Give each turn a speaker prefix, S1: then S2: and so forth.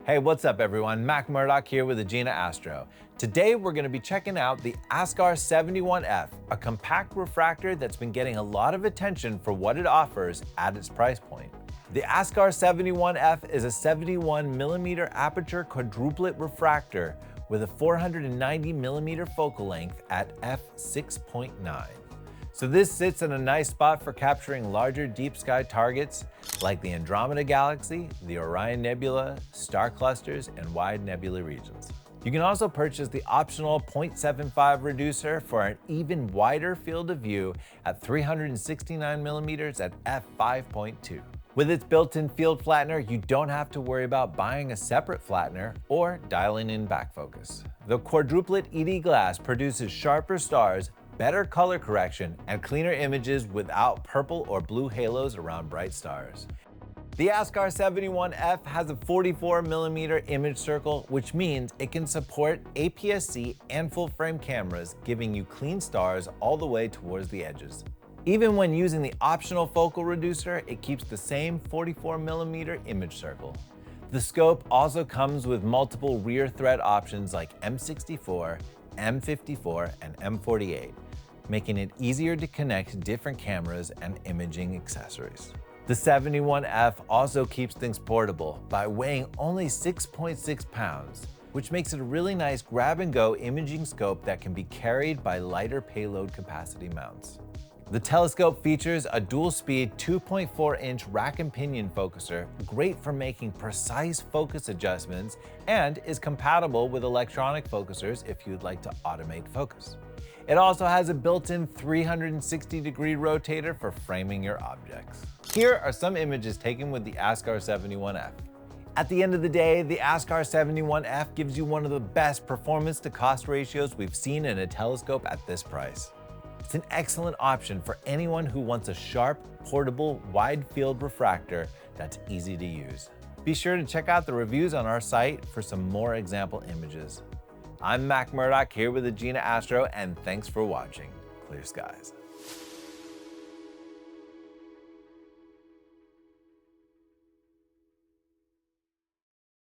S1: Hey, what's up everyone? Mac Murdoch here with Agena Astro. Today we're going to be checking out the Askar 71F, a compact refractor that's been getting a lot of attention for what it offers at its price point. The Askar 71F is a 71mm aperture quadruplet refractor with a 490mm focal length at f6.9. So this sits in a nice spot for capturing larger deep sky targets like the Andromeda Galaxy, the Orion Nebula, star clusters, and wide nebula regions. You can also purchase the optional 0.75 reducer for an even wider field of view at 369mm at f5.2. With its built-in field flattener, you don't have to worry about buying a separate flattener or dialing in back focus. The Quadruplet ED glass produces sharper stars, better color correction, and cleaner images without purple or blue halos around bright stars. The Askar 71F has a 44mm image circle, which means it can support APS-C and full-frame cameras, giving you clean stars all the way towards the edges. Even when using the optional focal reducer, it keeps the same 44mm image circle. The scope also comes with multiple rear thread options like M64, M54, and M48, making it easier to connect different cameras and imaging accessories. The 71F also keeps things portable by weighing only 6.6 pounds, which makes it a really nice grab-and-go imaging scope that can be carried by lighter payload capacity mounts. The telescope features a dual-speed 2.4-inch rack and pinion focuser, great for making precise focus adjustments, and is compatible with electronic focusers if you'd like to automate focus. It also has a built-in 360-degree rotator for framing your objects. Here are some images taken with the Askar 71F. At the end of the day, the Askar 71F gives you one of the best performance to cost ratios we've seen in a telescope at this price. It's an excellent option for anyone who wants a sharp, portable, wide-field refractor that's easy to use. Be sure to check out the reviews on our site for some more example images. I'm Mac Murdoch here with Agena Astro, and thanks for watching. Clear skies.